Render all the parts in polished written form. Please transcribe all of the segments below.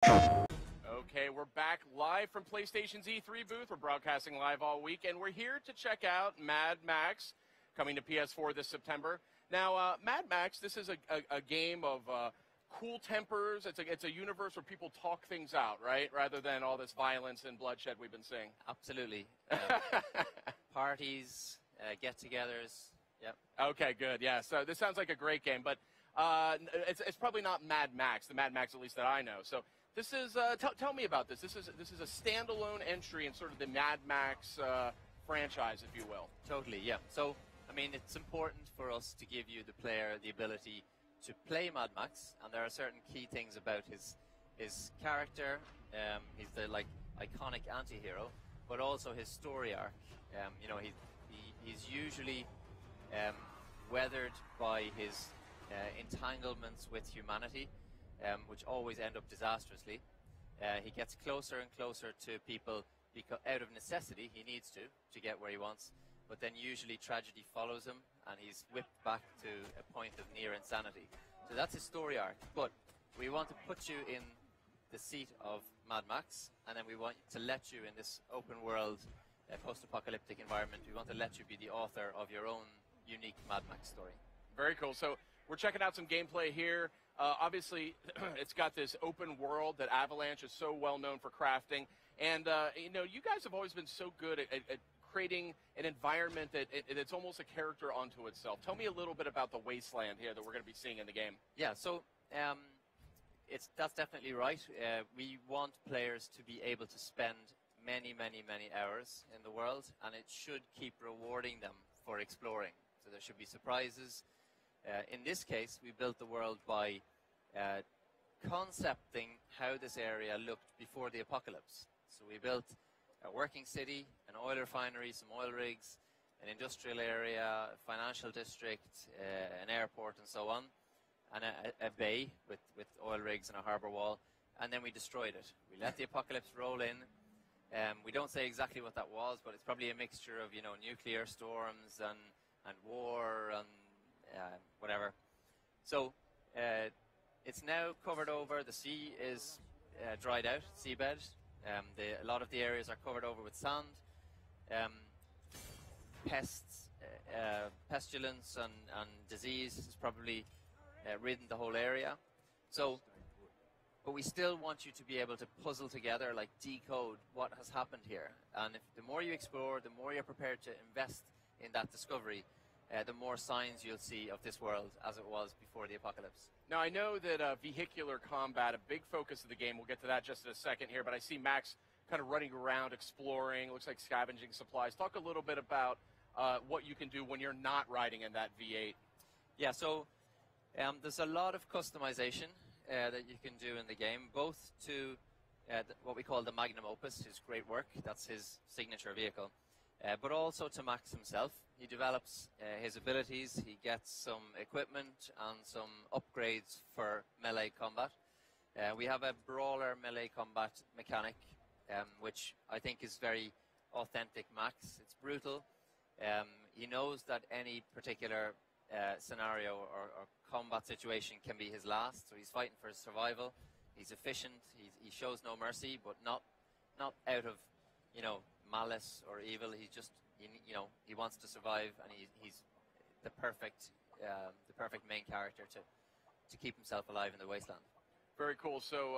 Okay, we're back live from PlayStation's E3 booth. We're broadcasting live all week, and we're here to check out Mad Max, coming to PS4 this September. Now, Mad Max, this is a game of cool tempers. It's a universe where people talk things out, right? Rather than all this violence and bloodshed we've been seeing. Absolutely. Parties, get-togethers. Yep. Okay, good. Yeah. So this sounds like a great game, but it's probably not Mad Max, the Mad Max at least that I know. So this is tell me about this. This is a standalone entry in sort of the Mad Max franchise, if you will. Totally. Yeah. So I mean, it's important for us to give you, the player, the ability to play Mad Max, and there are certain key things about his character. He's the iconic anti-hero, but also his story arc. You know, he's usually weathered by his entanglements with humanity, which always end up disastrously. He gets closer and closer to people because, out of necessity, he needs to get where he wants. But then usually tragedy follows him, and he's whipped back to a point of near insanity. So that's his story arc. But we want to put you in the seat of Mad Max, and then we want to let you, in this open world, post-apocalyptic environment, we want to let you be the author of your own unique Mad Max story. Very cool. So we're checking out some gameplay here. Obviously, it's got this open world that Avalanche is so well known for crafting. And, you know, you guys have always been so good at creating an environment that it's almost a character unto itself. Tell me a little bit about the wasteland here that we're going to be seeing in the game. Yeah, so that's definitely right. We want players to be able to spend many hours in the world, and it should keep rewarding them for exploring. So there should be surprises. In this case, we built the world by concepting how this area looked before the apocalypse. So we built a working city, an oil refinery, some oil rigs, an industrial area, a financial district, an airport, and so on, and a bay with oil rigs and a harbour wall, and then we destroyed it. We let the apocalypse roll in. We don't say exactly what that was, but it's probably a mixture of, you know, nuclear storms and war and whatever. So it's now covered over. The sea is dried out, seabed. A lot of the areas are covered over with sand. Pests, pestilence and disease has probably ridden the whole area. So, but we still want you to be able to puzzle together, like decode what has happened here. And the more you explore, the more you're prepared to invest in that discovery, the more signs you'll see of this world as it was before the apocalypse. Now, I know that vehicular combat, a big focus of the game, we'll get to that just in a second here, but I see Max kind of running around, exploring, looks like scavenging supplies. Talk a little bit about what you can do when you're not riding in that V8. Yeah, so there's a lot of customization that you can do in the game, both to what we call the magnum opus, his great work, that's his signature vehicle, but also to Max himself. He develops his abilities, he gets some equipment and some upgrades for melee combat. We have a brawler melee combat mechanic, which I think is very authentic Max. It's brutal. He knows that any particular scenario or combat situation can be his last, so he's fighting for his survival. He's efficient, he shows no mercy, but not out of, you know, malice or evil. He's just, you know, he wants to survive, and he's the perfect main character to keep himself alive in the wasteland. Very cool. So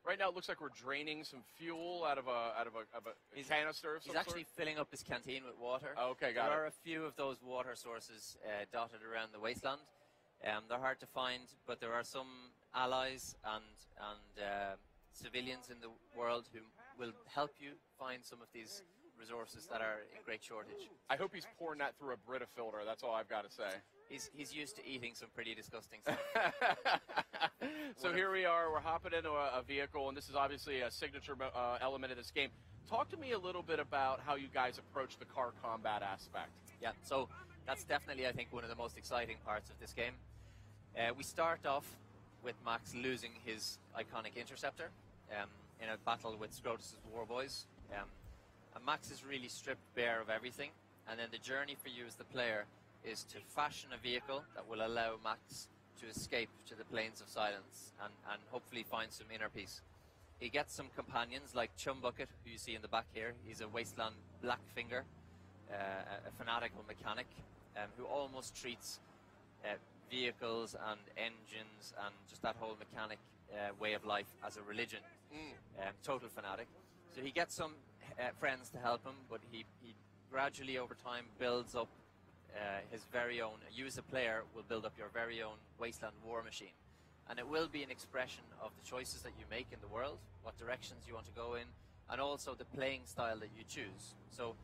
right now it looks like we're draining some fuel out of a canister of some He's actually filling up his canteen with water. Okay, got it. There are a few of those water sources dotted around the wasteland. They're hard to find, but there are some allies and civilians in the world who will help you find some of these resources that are in great shortage. I hope he's pouring that through a Brita filter. That's all I've got to say. He's used to eating some pretty disgusting stuff. So here we are. We're hopping into a vehicle, and this is obviously a signature element of this game. Talk to me a little bit about how you guys approach the car combat aspect. Yeah, so that's definitely, I think, one of the most exciting parts of this game. We start off with Max losing his iconic interceptor in a battle with Scrotus' Warboys. And Max is really stripped bare of everything, and then the journey for you as the player is to fashion a vehicle that will allow Max to escape to the plains of silence and hopefully find some inner peace. he gets some companions like Chumbucket, who you see in the back here. He's a wasteland Blackfinger, a fanatical mechanic who almost treats vehicles and engines and just that whole mechanic way of life as a religion. Total fanatic. So he gets some friends to help him, but he gradually over time builds up his very own. You as a player will build up your very own wasteland war machine, and it will be an expression of the choices that you make in the world, what directions you want to go in, and also the playing style that you choose. So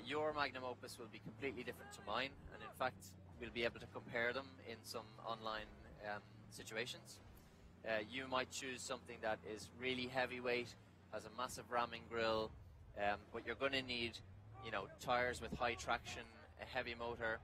your magnum opus will be completely different to mine, and in fact we'll be able to compare them in some online situations. You might choose something that is really heavyweight, has a massive ramming grille, but you're going to need, tires with high traction, a heavy motor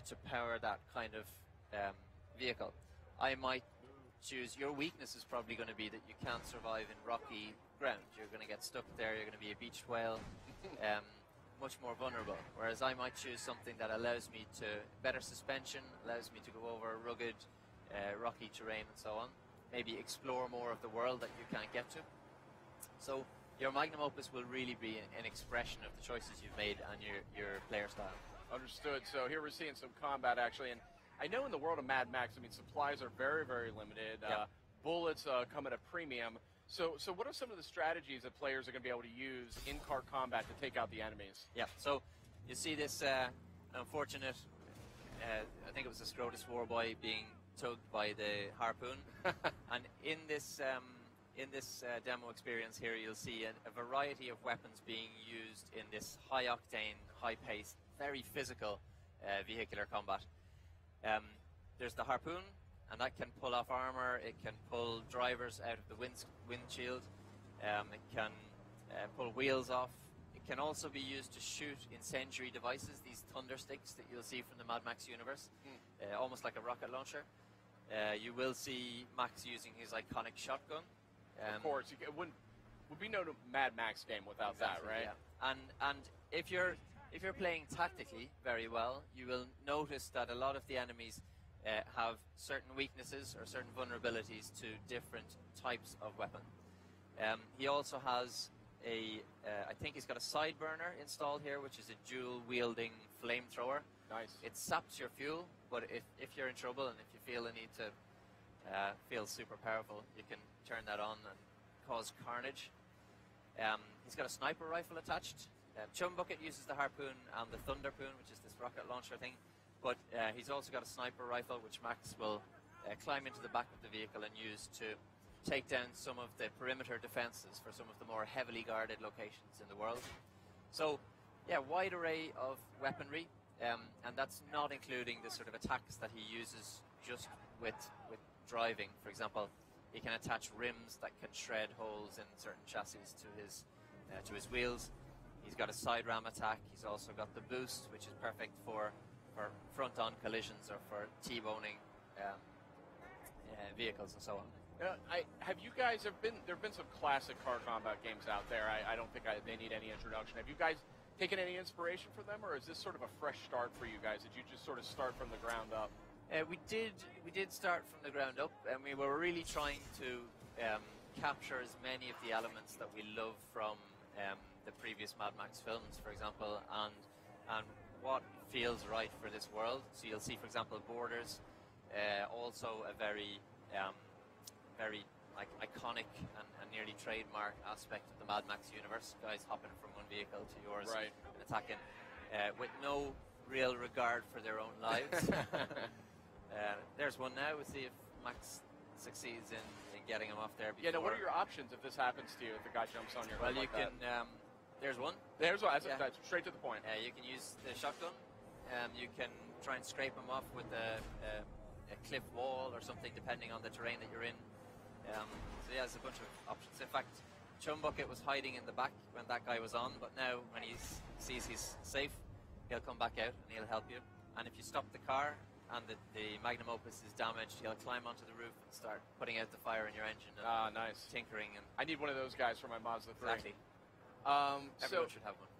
to power that kind of vehicle. I might choose, your weakness is probably going to be that you can't survive in rocky ground. You're going to get stuck there, you're going to be a beached whale, much more vulnerable. Whereas I might choose something that allows me to, better suspension, allows me to go over rugged, rocky terrain and so on. Maybe explore more of the world that you can't get to. So your magnum opus will really be an expression of the choices you've made and your player style. Understood. So here we're seeing some combat actually, and I know in the world of Mad Max, supplies are very, very limited. Yeah. Bullets come at a premium. So what are some of the strategies that players are going to be able to use in car combat to take out the enemies? Yeah. So you see this unfortunate, I think it was a Scrotus Warboy being tugged by the harpoon, and in this demo experience here, you'll see a variety of weapons being used in this high-octane, high-paced, very physical vehicular combat. There's the harpoon, and that can pull off armor. It can pull drivers out of the windshield. It can pull wheels off. It can also be used to shoot incendiary devices, these thunder sticks that you'll see from the Mad Max universe, almost like a rocket launcher. You will see Max using his iconic shotgun. Of course, it would be no Mad Max game without exactly, that, right? Yeah. And if you're playing tactically very well, you will notice that a lot of the enemies have certain weaknesses or certain vulnerabilities to different types of weapon. He also has I think he's got a side burner installed here, which is a dual-wielding flamethrower. Nice. It saps your fuel, but if you're in trouble and if you feel the need to feel super powerful, you can turn that on and cause carnage. He's got a sniper rifle attached. Chumbucket uses the harpoon and the thunderpoon, which is this rocket launcher thing, but he's also got a sniper rifle, which Max will climb into the back of the vehicle and use to take down some of the perimeter defenses for some of the more heavily guarded locations in the world. So, yeah, wide array of weaponry, and that's not including the sort of attacks that he uses just with driving. For example, he can attach rims that can shred holes in certain chassis to his wheels. He's got a side ram attack. He's also got the boost, which is perfect for front-on collisions or for T-boning vehicles and so on. Have you guys there have been some classic car combat games out there? I don't think they need any introduction. Have you guys taken any inspiration from them, or is this sort of a fresh start for you guys? Did you just sort of start from the ground up? We did start from the ground up, and we were really trying to capture as many of the elements that we love from the previous Mad Max films, for example, and what feels right for this world. So you'll see, for example, borders, also a very iconic and nearly trademark aspect of the Mad Max universe. Guys hopping from one vehicle to yours, right, and attacking with no real regard for their own lives. There's one now. We'll see if Max succeeds in getting him off there. Yeah, now what are your options if this happens to you, if the guy jumps on your Well, head you like can, that? There's one. There's one. That's straight to the point. You can use the shotgun. You can try and scrape him off with a cliff wall or something, depending on the terrain that you're in. So yeah, there's a bunch of options. In fact, Chumbucket was hiding in the back when that guy was on, but now when he sees he's safe, he'll come back out and he'll help you. And if you stop the car and the magnum opus is damaged, he'll climb onto the roof and start putting out the fire in your engine and nice. Tinkering. And I need one of those guys for my Mazda 3. Exactly. Everyone should have one.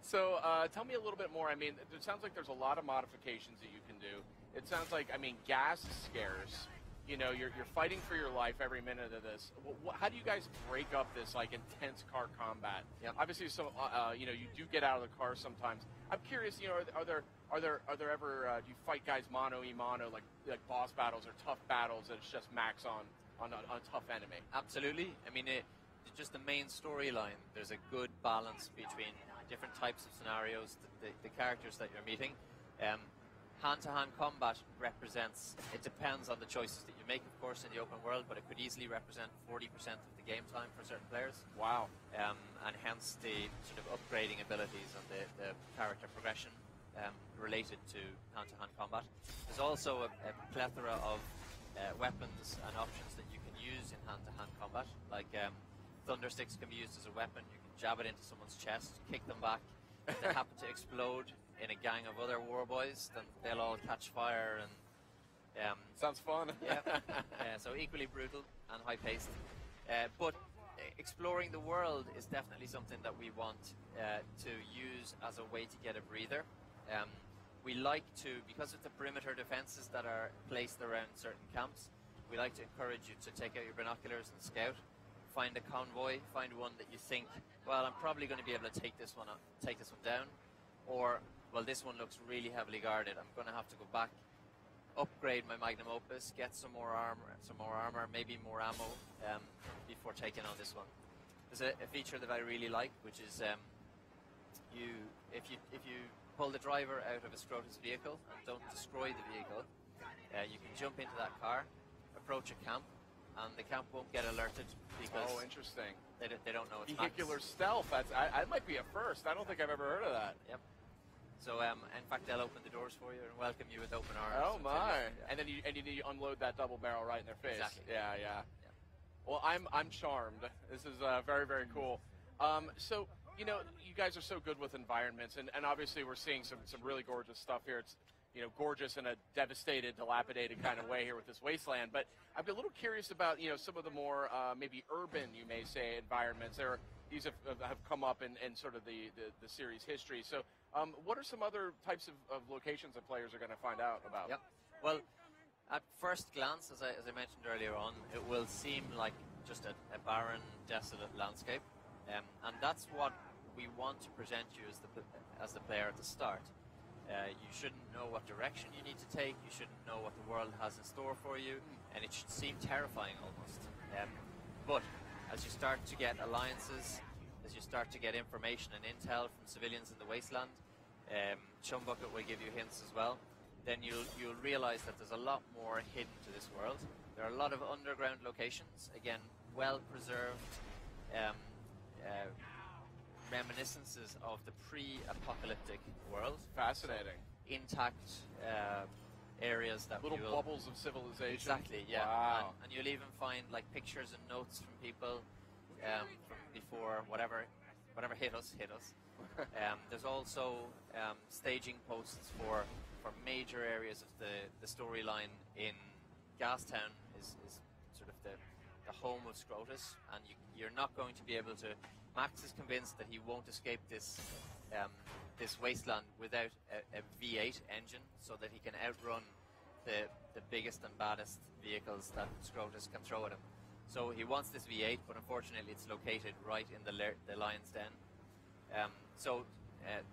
So tell me a little bit more. It sounds like there's a lot of modifications that you can do. It sounds like, gas is scarce. you're fighting for your life every minute of this. How do you guys break up this like intense car combat? Yep. Obviously, so you do get out of the car sometimes. I'm curious, are there ever do you fight guys mano a mano like boss battles or tough battles that it's just max on a tough enemy? Absolutely. I mean, just the main storyline. There's a good balance between different types of scenarios, the characters that you're meeting. Hand-to-hand combat represents, it depends on the choices that you make, of course, in the open world, but it could easily represent 40% of the game time for certain players. Wow. And hence the sort of upgrading abilities and the character progression related to hand-to-hand combat. There's also a plethora of weapons and options that you can use in hand-to-hand combat, like thunder sticks can be used as a weapon. You can jab it into someone's chest, kick them back. If they happen to explode in a gang of other war boys, then they'll all catch fire and sounds fun. Yeah. So equally brutal and high-paced. But exploring the world is definitely something that we want to use as a way to get a breather. We like to, because of the perimeter defenses that are placed around certain camps, we like to encourage you to take out your binoculars and scout. Find a convoy, find one that you think, well, I'm probably going to be able to take this one down, or, well, this one looks really heavily guarded. I'm going to have to go back, upgrade my magnum opus, get some more armor, maybe more ammo before taking on this one. There's a feature that I really like, which is if you pull the driver out of a Scrotus vehicle and don't destroy the vehicle, you can jump into that car, approach a camp, and the camp won't get alerted because interesting. They don't know it's Vehicular Max. stealth. That might be a first. I don't think I've ever heard of that. Yep. So in fact, they'll open the doors for you and welcome you with open arms. Oh my! Yeah. And then you unload that double barrel right in their face. Exactly. Yeah. Well, I'm charmed. This is very, very cool. So you guys are so good with environments, and obviously we're seeing some really gorgeous stuff here. It's gorgeous in a devastated, dilapidated kind of way here with this wasteland. But I'm a little curious about, some of the more maybe urban, you may say, environments. These have come up in sort of the series history. So what are some other types of locations that players are going to find out about? Yep. Well, at first glance, as I mentioned earlier on, it will seem like just a barren, desolate landscape. And that's what we want to present you as the player at the start. You shouldn't know what direction you need to take, you shouldn't know what the world has in store for you, and it should seem terrifying almost. But as you start to get alliances, as you start to get information and intel from civilians in the wasteland, Chumbucket will give you hints as well, then you'll realize that there's a lot more hidden to this world. There are a lot of underground locations, again, well-preserved reminiscences of the pre-apocalyptic world. Fascinating. Intact areas that little bubbles of civilization. Exactly, yeah. Wow. And you'll even find like pictures and notes from people from before whatever hit us. There's also staging posts for major areas of the storyline. In Gastown is sort of the home of Scrotus, and you're not going to be able to. Max is convinced that he won't escape this wasteland without a V8 engine, so that he can outrun the biggest and baddest vehicles that Scrotus can throw at him. So he wants this V8, but unfortunately it's located right in the Lion's Den.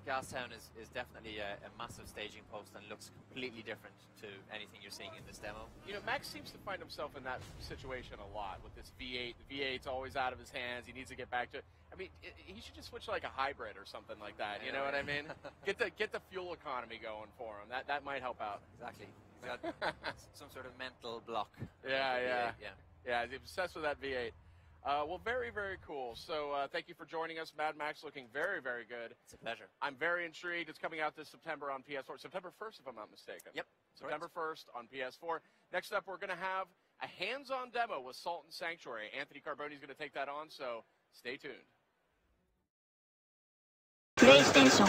Gastown is definitely a massive staging post and looks completely different to anything you're seeing in this demo. Max seems to find himself in that situation a lot with this V8. The V8's always out of his hands. He needs to get back to it. I mean, he should just switch to like a hybrid or something like that. You know what I mean? Get the fuel economy going for him. That might help out. Exactly. He's got some sort of mental block. Yeah. He's obsessed with that V8. Well, very, very cool. So thank you for joining us. Mad Max looking very, very good. It's a pleasure. I'm very intrigued. It's coming out this September on PS4. September 1st, if I'm not mistaken. Yep. September 1st on PS4. Next up, we're going to have a hands-on demo with Salt and Sanctuary. Anthony Carboni's going to take that on, so stay tuned. PlayStation